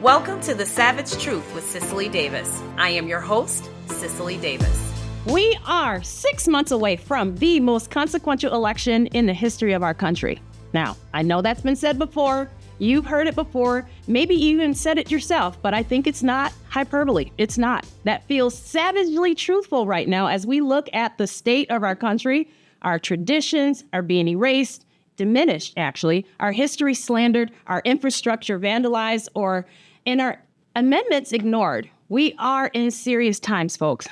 Welcome to The Savage Truth with Cicely Davis. I am your host, Cicely Davis. We are 6 months away from the most consequential election in the history of our country. Now, I know that's been said before. You've heard it before. Maybe you even said it yourself, but I think it's not hyperbole. It's not. That feels savagely truthful right now as we look at the state of our country. Our traditions are being erased, diminished, actually. Our history slandered, our infrastructure vandalized, and our amendments ignored. We are in serious times, folks.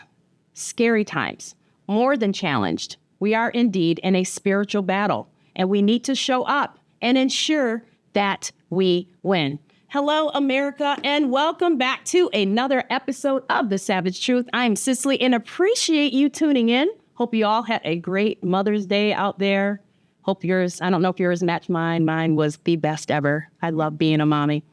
Scary times. More than challenged. We are indeed in a spiritual battle, and we need to show up and ensure that we win. Hello, America, and welcome back to another episode of The Savage Truth. I'm Cicely and appreciate you tuning in. Hope you all had a great Mother's Day out there. Hope yours, I don't know if yours matched mine. Mine was the best ever. I love being a mommy.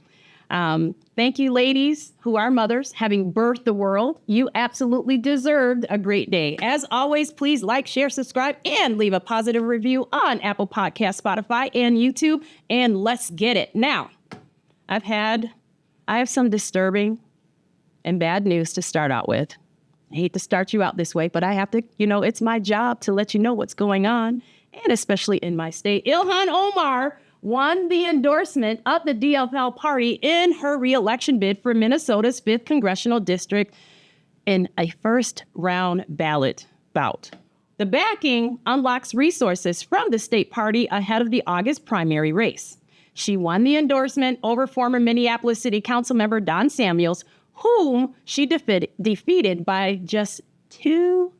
Thank you, ladies who are mothers, having birthed the world. You absolutely deserved a great day. As always, please like, share, subscribe, and leave a positive review on Apple Podcasts, Spotify, and YouTube. And let's get it. Now, I have some disturbing and bad news to start out with. I hate to start you out this way, but I have to, it's my job to let you know what's going on, and especially in my state. Ilhan Omar won the endorsement of the DFL party in her re-election bid for Minnesota's 5th Congressional District in a first-round ballot bout. The backing unlocks resources from the state party ahead of the August primary race. She won the endorsement over former Minneapolis City Council member Don Samuels, whom she defeated by just two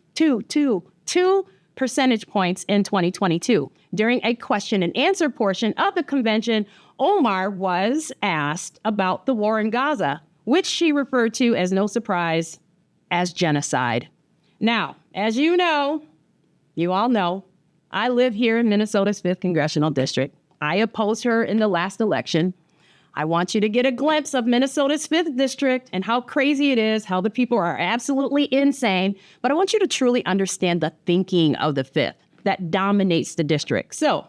percentage points in 2022. During a question and answer portion of the convention, Omar was asked about the war in Gaza, which she referred to, as no surprise, as genocide. Now, as you all know, I live here in Minnesota's 5th Congressional District. I opposed her in the last election. I want you to get a glimpse of Minnesota's 5th District and how crazy it is, how the people are absolutely insane. But I want you to truly understand the thinking of the 5th that dominates the district. So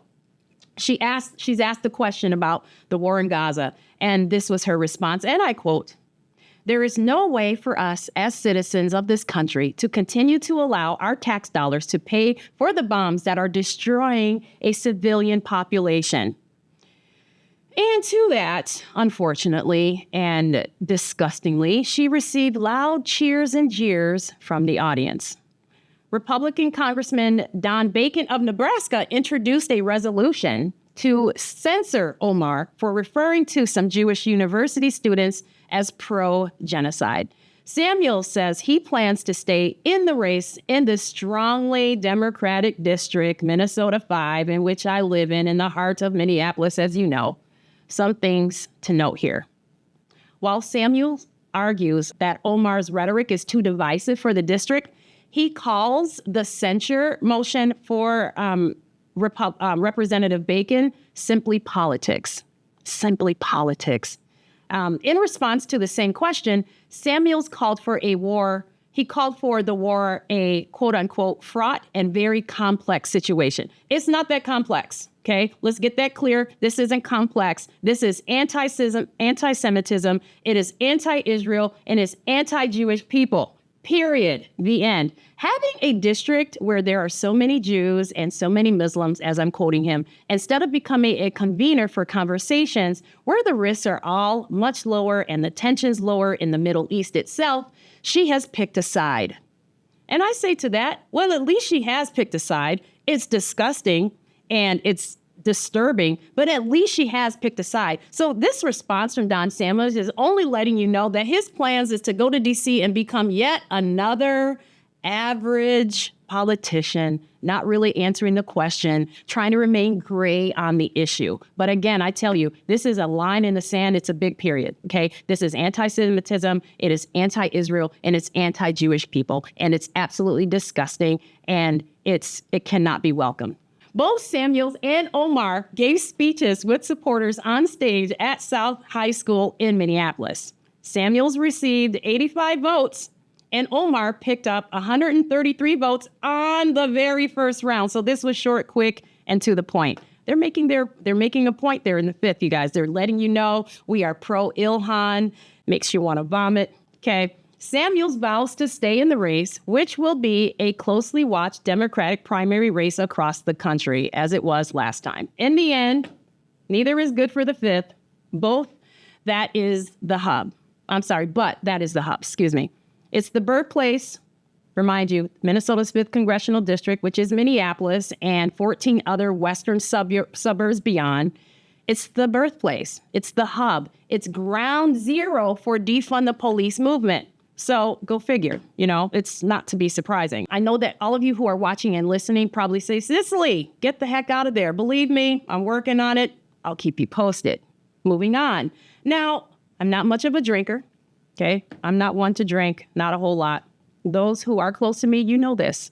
she's asked the question about the war in Gaza, and this was her response, and I quote, "There is no way for us as citizens of this country to continue to allow our tax dollars to pay for the bombs that are destroying a civilian population." And to that, unfortunately and disgustingly, she received loud cheers and jeers from the audience. Republican Congressman Don Bacon of Nebraska introduced a resolution to censor Omar for referring to some Jewish university students as pro-genocide. Samuel says he plans to stay in the race in the strongly Democratic district, Minnesota 5, in which I live in the heart of Minneapolis, as you know. Some things to note here. While Samuel argues that Omar's rhetoric is too divisive for the district, he calls the censure motion for Representative Bacon simply politics. Simply politics. In response to the same question, Samuels called for a war. He called for the war a quote-unquote fraught and very complex situation. It's not that complex, okay? Let's get that clear. This isn't complex. This is anti-Semitism. It is anti-Israel, and it's anti-Jewish people. Period. The end. Having a district where there are so many Jews and so many Muslims, as I'm quoting him, instead of becoming a convener for conversations where the risks are all much lower and the tensions lower in the Middle East itself, she has picked a side. And I say to that, well, at least she has picked a side. It's disgusting and it's disturbing, but at least she has picked a side. So this response from Don Samuels is only letting you know that his plans is to go to D.C. and become yet another average politician, not really answering the question, trying to remain gray on the issue. But again, I tell you, this is a line in the sand. It's a big period, okay? This is anti-Semitism, it is anti-Israel, and it's anti-Jewish people, and it's absolutely disgusting, and it cannot be welcomed. Both Samuels and Omar gave speeches with supporters on stage at South High School in Minneapolis. Samuels received 85 votes, and Omar picked up 133 votes on the very first round. So this was short, quick, and to the point. They're making a point there in the 5th, you guys. They're letting you know we are pro Ilhan. Makes you want to vomit. Okay. Samuels vows to stay in the race, which will be a closely watched Democratic primary race across the country, as it was last time. In the end, neither is good for the 5th. But that is the hub. Excuse me. It's the birthplace, remind you, Minnesota's 5th Congressional District, which is Minneapolis and 14 other western suburbs beyond. It's the birthplace. It's the hub. It's ground zero for defund the police movement. So go figure, it's not to be surprising. I know that all of you who are watching and listening probably say, Cicely, get the heck out of there. Believe me, I'm working on it. I'll keep you posted. Moving on. Now, I'm not much of a drinker. Okay. I'm not one to drink, not a whole lot. Those who are close to me, you know this.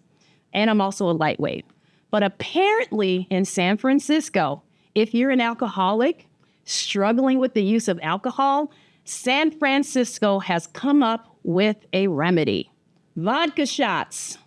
And I'm also a lightweight. But apparently in San Francisco, if you're an alcoholic struggling with the use of alcohol, San Francisco has come up with a remedy. Vodka shots.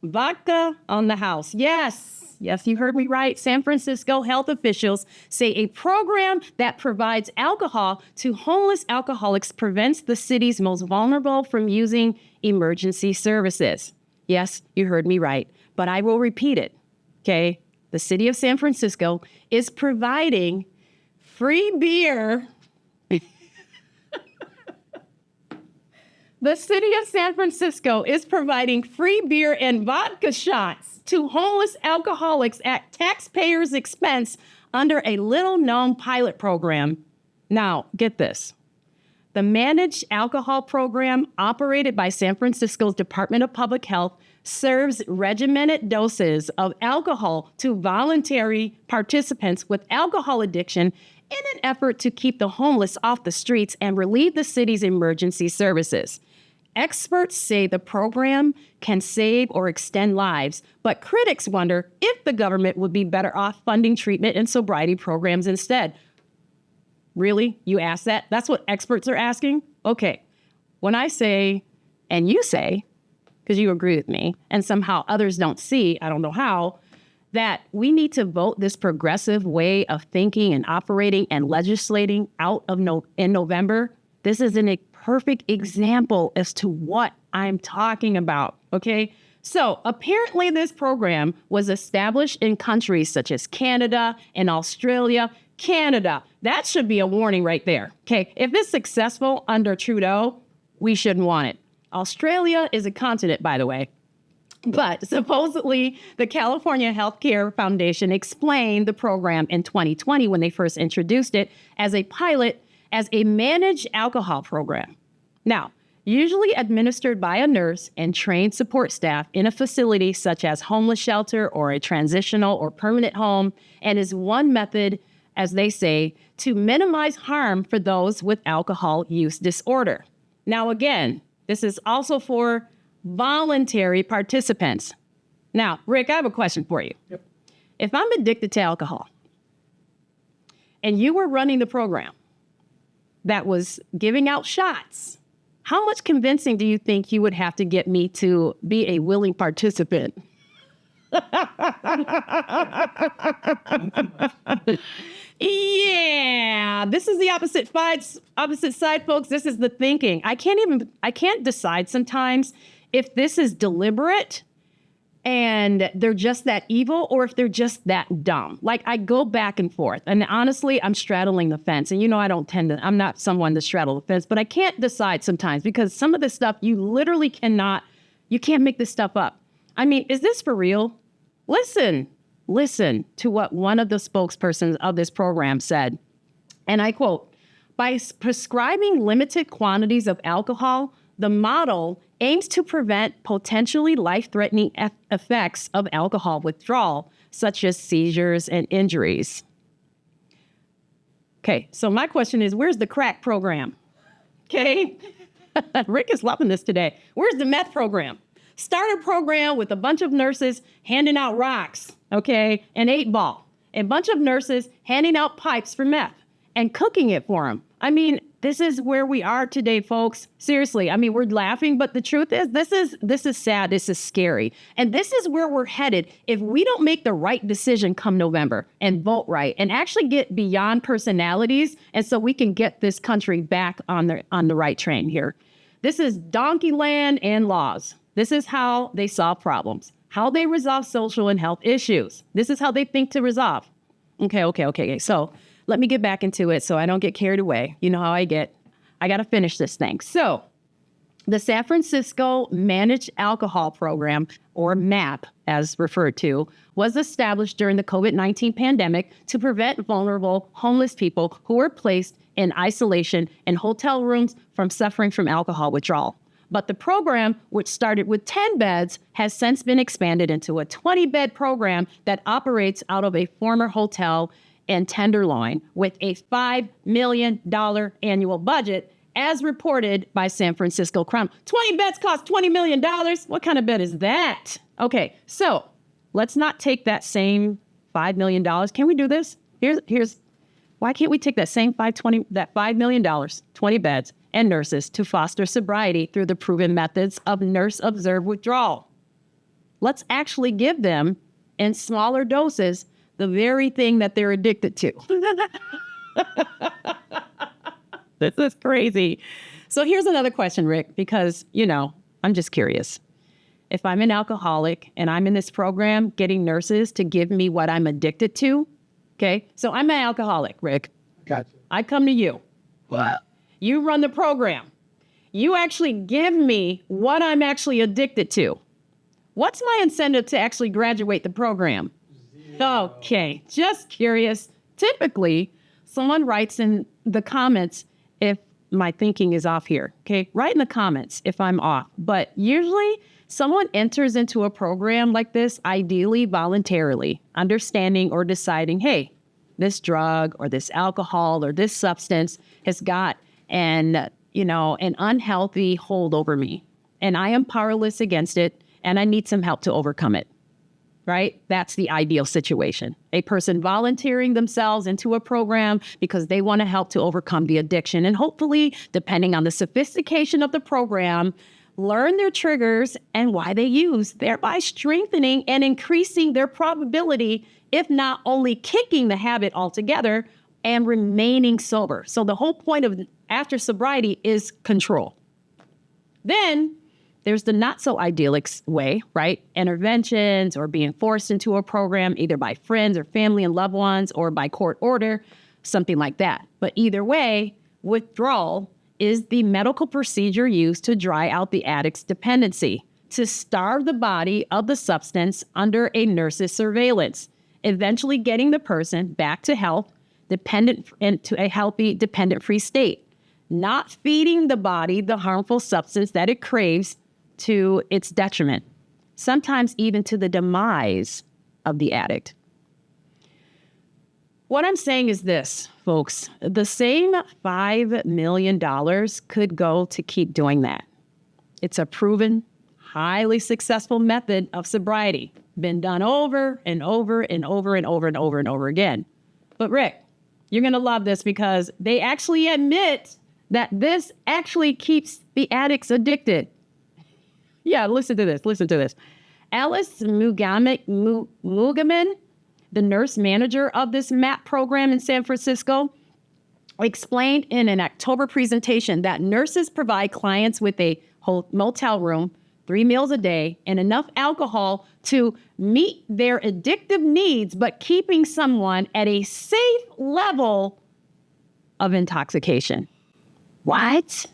Vodka on the house. Yes, you heard me right. San Francisco health officials say a program that provides alcohol to homeless alcoholics prevents the city's most vulnerable from using emergency services. Yes, you heard me right, but I will repeat it. Okay, the city of San Francisco is providing free beer. The city of San Francisco is providing free beer and vodka shots to homeless alcoholics at taxpayers' expense under a little-known pilot program. Now, get this. The managed alcohol program operated by San Francisco's Department of Public Health serves regimented doses of alcohol to voluntary participants with alcohol addiction in an effort to keep the homeless off the streets and relieve the city's emergency services. Experts say the program can save or extend lives, but critics wonder if the government would be better off funding treatment and sobriety programs instead. Really? You ask that? That's what experts are asking? Okay. When I say, and you say, because you agree with me, and somehow others don't see, I don't know how, that we need to vote this progressive way of thinking and operating and legislating out of in November, this is a perfect example as to what I'm talking about, okay? So apparently this program was established in countries such as Canada and Australia. Canada, that should be a warning right there, okay? If it's successful under Trudeau, we shouldn't want it. Australia is a continent, by the way. But supposedly, the California Healthcare Foundation explained the program in 2020 when they first introduced it as a pilot as a managed alcohol program. Now, usually administered by a nurse and trained support staff in a facility such as homeless shelter or a transitional or permanent home, and is one method, as they say, to minimize harm for those with alcohol use disorder. Now, again, this is also for voluntary participants. Now, Rick, I have a question for you. Yep. If I'm addicted to alcohol and you were running the program that was giving out shots, how much convincing do you think you would have to get me to be a willing participant? Yeah, this is the opposite side, folks. This is the thinking. I can't decide sometimes if this is deliberate and they're just that evil or if they're just that dumb. Like, I go back and forth. And honestly, I'm straddling the fence. And I'm not someone to straddle the fence, but I can't decide sometimes because some of this stuff you can't make this stuff up. I mean, is this for real? Listen to what one of the spokespersons of this program said. And I quote, "By prescribing limited quantities of alcohol, the model aims to prevent potentially life-threatening effects of alcohol withdrawal, such as seizures and injuries." Okay, so my question is, where's the crack program? Okay, Rick is loving this today. Where's the meth program? Start a program with a bunch of nurses handing out rocks, okay, an 8-ball. A bunch of nurses handing out pipes for meth. and cooking it for them. I mean, this is where we are today, folks. Seriously. I mean, we're laughing, but the truth is this is sad. This is scary. And this is where we're headed if we don't make the right decision come November and vote right and actually get beyond personalities. And so we can get this country back on the right train here. This is donkey land and laws. This is how they solve problems, how they resolve social and health issues. This is how they think to resolve. Okay. So let me get back into it so I don't get carried away. You know how I get. I got to finish this thing. So the San Francisco Managed Alcohol Program, or MAP as referred to, was established during the COVID-19 pandemic to prevent vulnerable homeless people who were placed in isolation in hotel rooms from suffering from alcohol withdrawal. But the program, which started with 10 beds, has since been expanded into a 20-bed program that operates out of a former hotel in Tenderloin with a $5 million annual budget, as reported by San Francisco Chronicle. 20 beds cost $20 million. What kind of bed is that? Okay, so let's not take that same $5 million. Can we do this? Here's why can't we take that same $5 million, 20 beds, and nurses to foster sobriety through the proven methods of nurse-observed withdrawal? Let's actually give them, in smaller doses, the very thing that they're addicted to. This is crazy. So here's another question, Rick, because, I'm just curious. If I'm an alcoholic and I'm in this program getting nurses to give me what I'm addicted to, okay? So I'm an alcoholic, Rick. Gotcha. I come to you. Wow. You run the program. You actually give me what I'm actually addicted to. What's my incentive to actually graduate the program? Zero. Okay, just curious. Typically, someone writes in the comments if my thinking is off here. Okay, write in the comments if I'm off. But usually, someone enters into a program like this, ideally voluntarily, understanding or deciding, hey, this drug or this alcohol or this substance has got an unhealthy hold over me. And I am powerless against it, and I need some help to overcome it. Right? That's the ideal situation. A person volunteering themselves into a program because they want to help to overcome the addiction. And hopefully, depending on the sophistication of the program, learn their triggers and why they use, thereby strengthening and increasing their probability, if not only kicking the habit altogether and remaining sober. So the whole point of after sobriety is control. Then there's the not so idyllic way, right? Interventions or being forced into a program either by friends or family and loved ones or by court order, something like that. But either way, withdrawal is the medical procedure used to dry out the addict's dependency, to starve the body of the substance under a nurse's surveillance, eventually getting the person back to health, dependent into a healthy, dependent-free state, not feeding the body the harmful substance that it craves to its detriment, sometimes even to the demise of the addict. What I'm saying is this, folks, the same $5 million could go to keep doing that. It's a proven, highly successful method of sobriety, been done over and over and over and over and over and over again. But Rick, you're going to love this because they actually admit that this actually keeps the addicts addicted. Yeah, listen to this. Alice Mugaman, the nurse manager of this MAP program in San Francisco, explained in an October presentation that nurses provide clients with a motel room, 3 meals a day, and enough alcohol to meet their addictive needs, but keeping someone at a safe level of intoxication. What?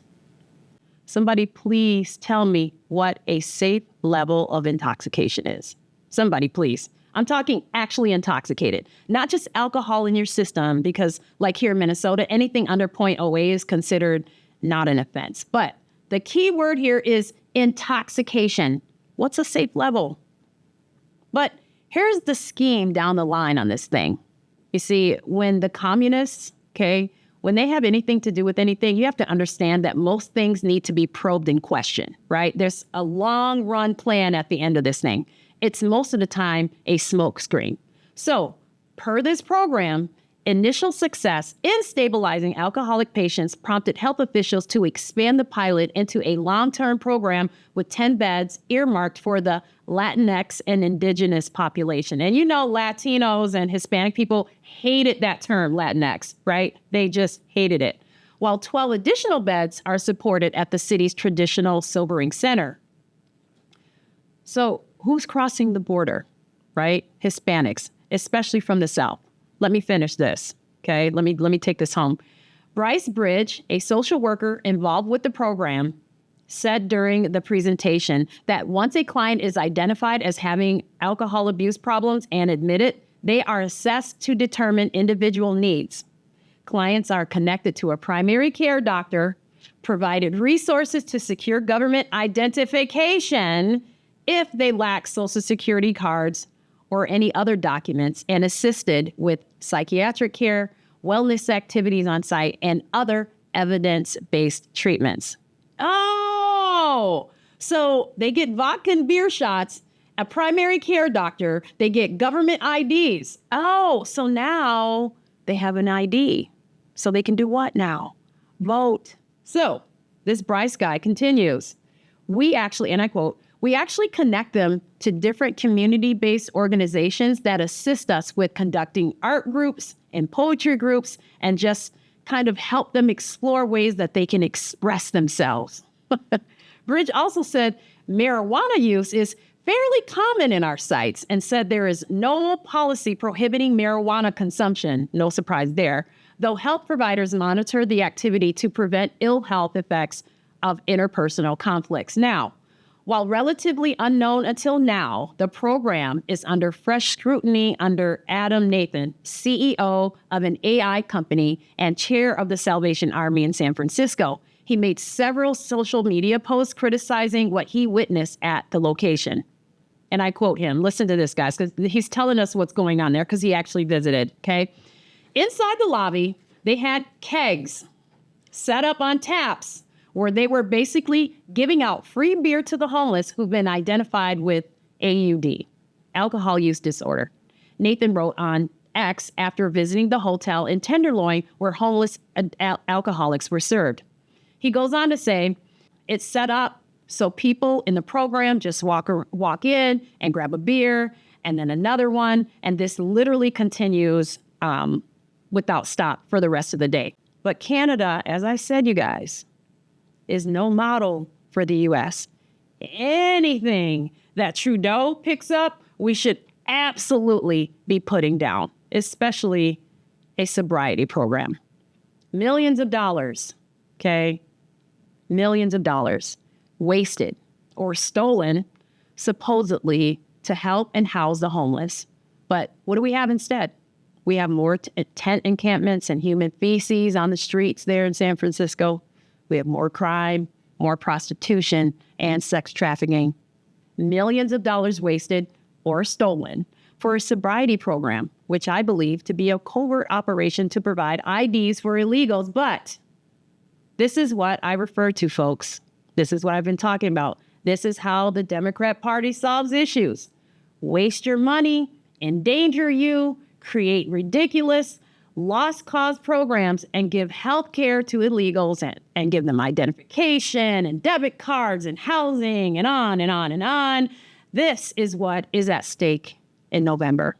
Somebody please tell me what a safe level of intoxication is. Somebody please. I'm talking actually intoxicated, not just alcohol in your system, because like here in Minnesota, anything under 0.08 is considered not an offense. But the key word here is intoxication. What's a safe level? But here's the scheme down the line on this thing. You see, when the communists, when they have anything to do with anything, you have to understand that most things need to be probed and questioned, right? There's a long run plan at the end of this thing. It's most of the time a smoke screen. So per this program, initial success in stabilizing alcoholic patients prompted health officials to expand the pilot into a long-term program with 10 beds earmarked for the Latinx and indigenous population. And you know, Latinos and Hispanic people hated that term, Latinx, right? They just hated it. While 12 additional beds are supported at the city's traditional sobering center. So who's crossing the border, right? Hispanics, especially from the South. Let me finish this, okay? Let me take this home. Bryce Bridge, a social worker involved with the program, said during the presentation that once a client is identified as having alcohol abuse problems and admitted, they are assessed to determine individual needs. Clients are connected to a primary care doctor, provided resources to secure government identification if they lack Social Security cards or any other documents, and assisted with psychiatric care, wellness activities on site, and other evidence-based treatments. Oh, so they get vodka and beer shots, a primary care doctor, they get government IDs. Oh, so now they have an ID. So they can do what now? Vote. So this Bryce guy continues. We actually, and I quote, we actually connect them to different community-based organizations that assist us with conducting art groups and poetry groups and just kind of help them explore ways that they can express themselves. Bridge also said marijuana use is fairly common in our sites and said there is no policy prohibiting marijuana consumption. No surprise there, though health providers monitor the activity to prevent ill health effects of interpersonal conflicts. Now, while relatively unknown until now, the program is under fresh scrutiny under Adam Nathan, CEO of an AI company and chair of the Salvation Army in San Francisco. He made several social media posts criticizing what he witnessed at the location. And I quote him. Listen to this, guys, because he's telling us what's going on there because he actually visited, okay? Inside the lobby, they had kegs set up on taps where they were basically giving out free beer to the homeless who've been identified with AUD, alcohol use disorder. Nathan wrote on X after visiting the hotel in Tenderloin where homeless alcoholics were served. He goes on to say, it's set up so people in the program just walk in and grab a beer and then another one. And this literally continues without stop for the rest of the day. But Canada, as I said, you guys, is no model for the U.S. Anything that Trudeau picks up, we should absolutely be putting down, especially a sobriety program. Millions of dollars, okay? Millions of dollars wasted or stolen, supposedly, to help and house the homeless. But what do we have instead? We have more tent encampments and human feces on the streets there in San Francisco. We have more crime, more prostitution, and sex trafficking. Millions of dollars wasted or stolen for a sobriety program, which I believe to be a covert operation to provide IDs for illegals. But this is what I refer to, folks. This is what I've been talking about. This is how the Democrat Party solves issues. Waste your money, endanger you, create ridiculous, lost cause programs and give health care to illegals and give them identification and debit cards and housing and on and on and on. This is what is at stake in November.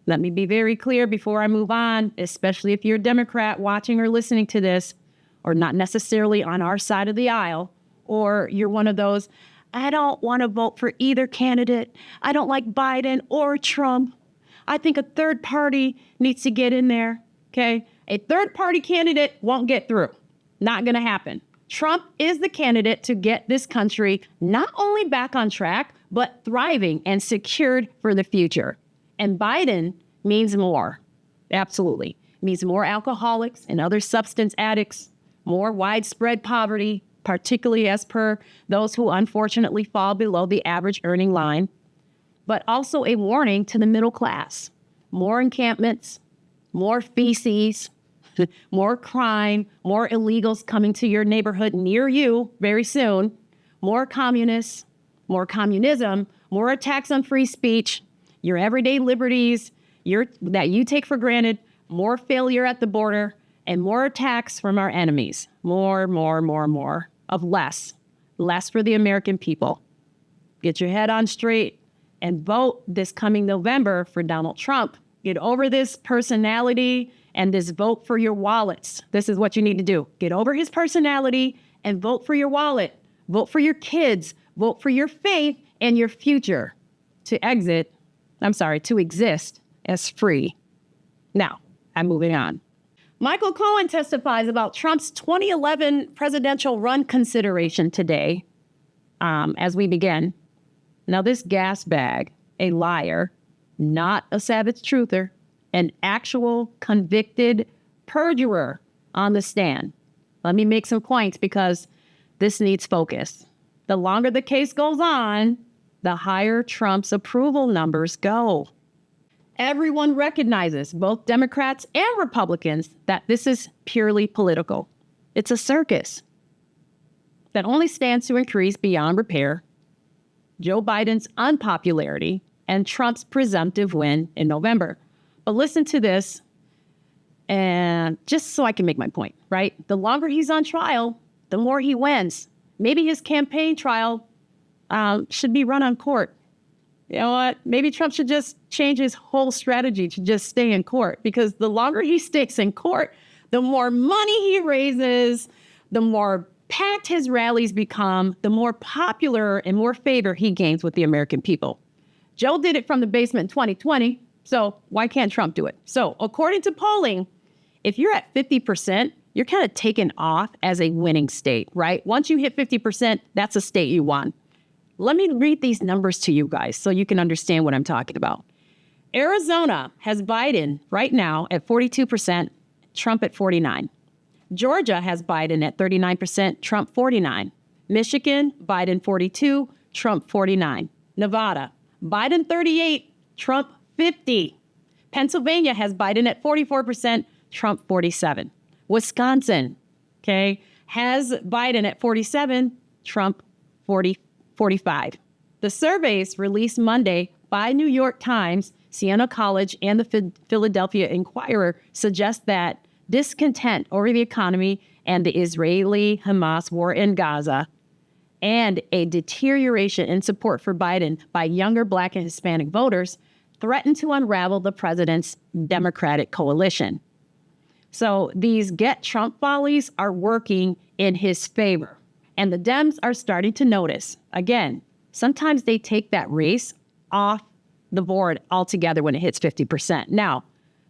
Let me be very clear before I move on, especially if you're a Democrat watching or listening to this, or not necessarily on our side of the aisle, or you're one of those, I don't want to vote for either candidate. I don't like Biden or Trump. I think a third party needs to get in there. Okay, a third-party candidate won't get through. Not going to happen. Trump is the candidate to get this country not only back on track, but thriving and secured for the future. And Biden means more. Absolutely. It means more alcoholics and other substance addicts, more widespread poverty, particularly as per those who unfortunately fall below the average earning line, but also a warning to the middle class. More encampments, more feces, more crime, more illegals coming to your neighborhood near you very soon, more communists, more communism, more attacks on free speech, your everyday liberties that you take for granted more failure at the border, and more attacks from our enemies. More of less. Less for the American people. Get your head on straight and vote this coming November for Donald Trump. Get over this personality and this vote for your wallets. This is what you need to do. Get over his personality and vote for your wallet. Vote for your kids. Vote for your faith and your future to exist as free. Now, I'm moving on. Michael Cohen testifies about Trump's 2011 presidential run consideration today as we begin. Now, this gas bag, a liar, not a savage truther, an actual convicted perjurer on the stand. Let me make some points because this needs focus. The longer the case goes on, the higher Trump's approval numbers go. Everyone recognizes, both Democrats and Republicans, that this is purely political. It's a circus that only stands to increase beyond repair Joe Biden's unpopularity and Trump's presumptive win in November. But listen to this, and just so I can make my point, right? The longer he's on trial, the more he wins. Maybe his campaign trial should be run on court. You know what? Maybe Trump should just change his whole strategy to just stay in court, because the longer he stays in court, the more money he raises, the more packed his rallies become, the more popular and more favor he gains with the American people. Joe did it from the basement in 2020, so why can't Trump do it? So according to polling, if you're at 50%, you're kind of taken off as a winning state, right? Once you hit 50%, that's a state you won. Let me read these numbers to you guys so you can understand what I'm talking about. Arizona has Biden right now at 42%, Trump at 49%. Georgia has Biden at 39%, Trump 49%. Michigan, Biden 42%, Trump 49%. Nevada, Biden 38%, Trump 50%. Pennsylvania has Biden at 44%, Trump 47%. Wisconsin, has Biden at 47%, Trump 45%. The surveys released Monday by New York Times, Siena College, and the Philadelphia Inquirer suggest that discontent over the economy and the Israeli-Hamas war in Gaza and a deterioration in support for Biden by younger Black and Hispanic voters threaten to unravel the president's Democratic coalition. So these get Trump volleys are working in his favor. And the Dems are starting to notice, again, sometimes they take that race off the board altogether when it hits 50%. Now,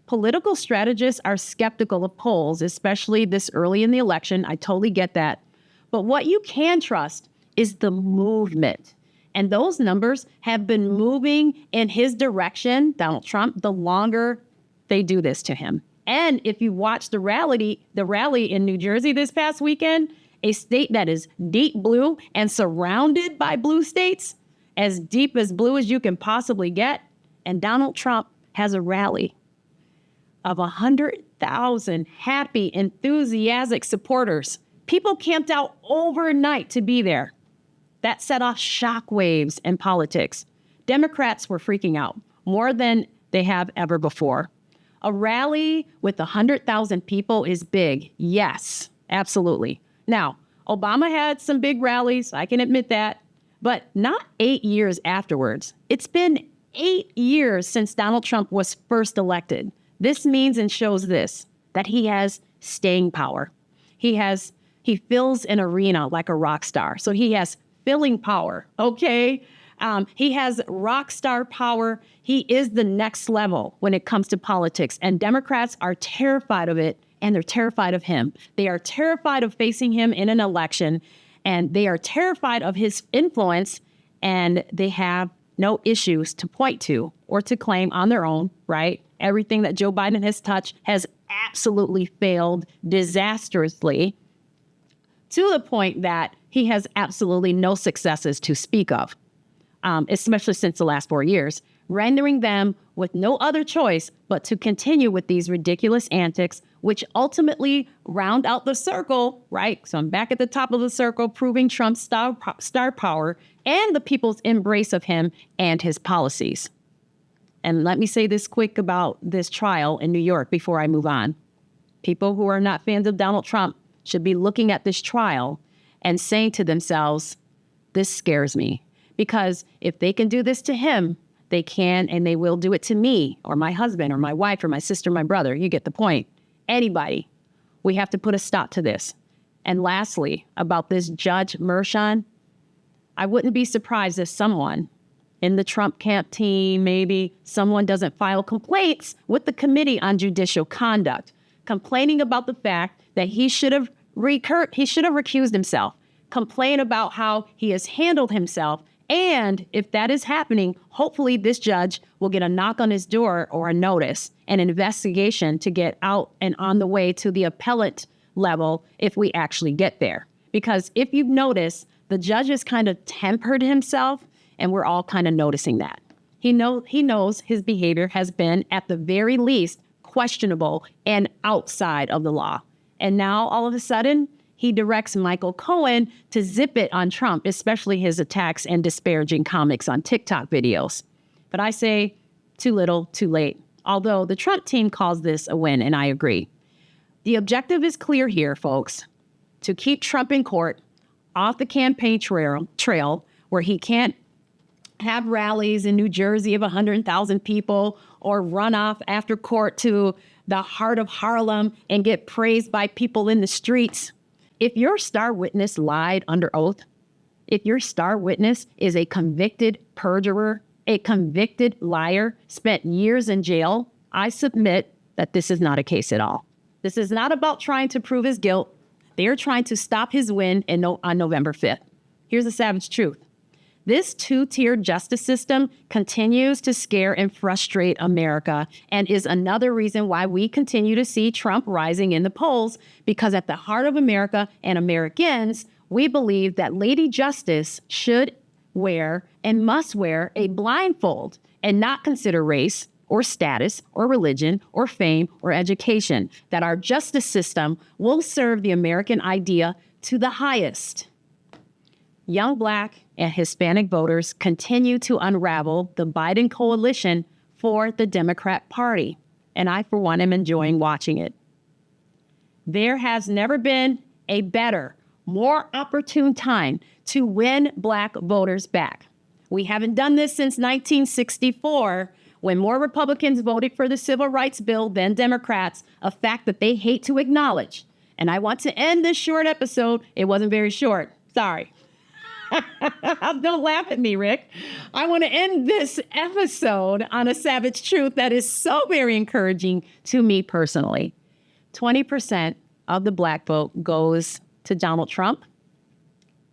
political strategists are skeptical of polls, especially this early in the election. I totally get that. But what you can trust is the movement. And those numbers have been moving in his direction, Donald Trump, the longer they do this to him. And if you watch the rally in New Jersey this past weekend, a state that is deep blue and surrounded by blue states, as deep as blue as you can possibly get, and Donald Trump has a rally of 100,000 happy, enthusiastic supporters. People camped out overnight to be there. That set off shockwaves in politics. Democrats were freaking out more than they have ever before. A rally with 100,000 people is big. Yes, absolutely. Now, Obama had some big rallies. I can admit that, but not 8 years afterwards. It's been 8 years since Donald Trump was first elected. This means and shows this, that he has staying power. He fills an arena like a rock star. So he has filling power, okay? He has rock star power. He is the next level when it comes to politics. And Democrats are terrified of it, and they're terrified of him. They are terrified of facing him in an election, and they are terrified of his influence, and they have no issues to point to or to claim on their own, right? Everything that Joe Biden has touched has absolutely failed disastrously, to the point that he has absolutely no successes to speak of, especially since the last 4 years, rendering them with no other choice but to continue with these ridiculous antics, which ultimately round out the circle, right? So I'm back at the top of the circle, proving Trump's star power and the people's embrace of him and his policies. And let me say this quick about this trial in New York before I move on. People who are not fans of Donald Trump should be looking at this trial and saying to themselves, this scares me. Because if they can do this to him, they can and they will do it to me or my husband or my wife or my sister, my brother. You get the point. Anybody. We have to put a stop to this. And lastly, about this Judge Merchan, I wouldn't be surprised if someone in the Trump camp team, maybe someone doesn't file complaints with the Committee on Judicial Conduct, complaining about the fact that he should have recused himself, complain about how he has handled himself. And if that is happening, hopefully this judge will get a knock on his door or a notice, an investigation to get out and on the way to the appellate level if we actually get there. Because if you've noticed, the judge has kind of tempered himself, and we're all kind of noticing that. He knows his behavior has been, at the very least, questionable and outside of the law. And now, all of a sudden, he directs Michael Cohen to zip it on Trump, especially his attacks and disparaging comments on TikTok videos. But I say, too little, too late. Although the Trump team calls this a win, and I agree. The objective is clear here, folks, to keep Trump in court, off the campaign trail where he can't have rallies in New Jersey of 100,000 people or run off after court to the heart of Harlem and get praised by people in the streets. If your star witness lied under oath, if your star witness is a convicted perjurer, a convicted liar, spent years in jail, I submit that this is not a case at all. This is not about trying to prove his guilt. They are trying to stop his win on November 5th. Here's the savage truth. This two-tiered justice system continues to scare and frustrate America and is another reason why we continue to see Trump rising in the polls, because at the heart of America and Americans, we believe that Lady Justice should wear and must wear a blindfold and not consider race or status or religion or fame or education, that our justice system will serve the American idea to the highest. Young Black and Hispanic voters continue to unravel the Biden coalition for the Democrat Party, and I, for one, am enjoying watching it. There has never been a better, more opportune time to win Black voters back. We haven't done this since 1964, when more Republicans voted for the Civil Rights Bill than Democrats, a fact that they hate to acknowledge. And I want to end this short episode. It wasn't very short. Sorry. Don't laugh at me, Rick. I want to end this episode on a savage truth that is so very encouraging to me personally. 20% of the Black vote goes to Donald Trump.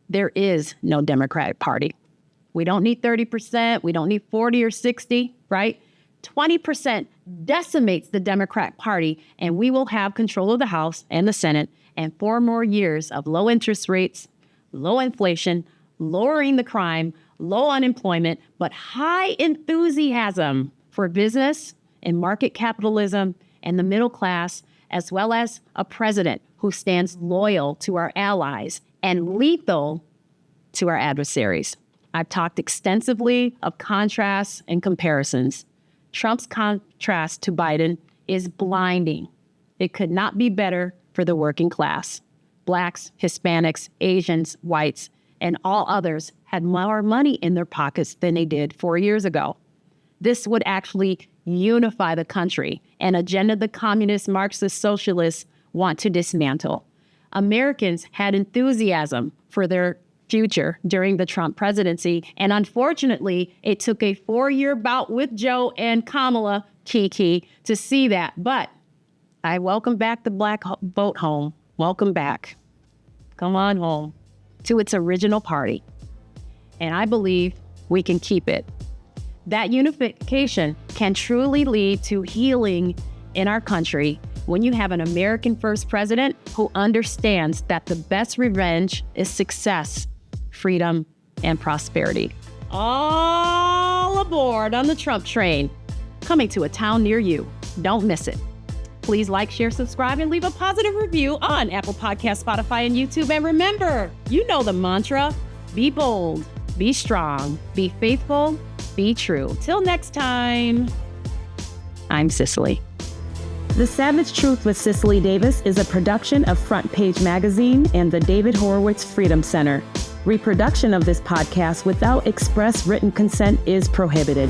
There is no Democratic Party. We don't need 30%. We don't need 40 or 60, right? 20% decimates the Democratic Party, and we will have control of the House and the Senate and 4 more years of low interest rates, low inflation, lowering the crime, low unemployment, but high enthusiasm for business and market capitalism and the middle class, as well as a president who stands loyal to our allies and lethal to our adversaries. I've talked extensively of contrasts and comparisons. Trump's contrast to Biden is blinding. It could not be better for the working class. Blacks, Hispanics, Asians, whites, and all others had more money in their pockets than they did 4 years ago. This would actually unify the country, an agenda the communist Marxist socialists want to dismantle. Americans had enthusiasm for their future during the Trump presidency, and unfortunately, it took a 4-year bout with Joe and Kamala, Kiki, to see that. But I welcome back the Black vote home. Welcome back. Come on home to its original party. And I believe we can keep it. That unification can truly lead to healing in our country when you have an American first president who understands that the best revenge is success, freedom, and prosperity. All aboard on the Trump train, coming to a town near you. Don't miss it. Please like, share, subscribe, and leave a positive review on Apple Podcasts, Spotify, and YouTube. And remember, you know the mantra, be bold, be strong, be faithful, be true. Till next time, I'm Cicely. The Savage Truth with Cicely Davis is a production of Front Page Magazine and the David Horowitz Freedom Center. Reproduction of this podcast without express written consent is prohibited.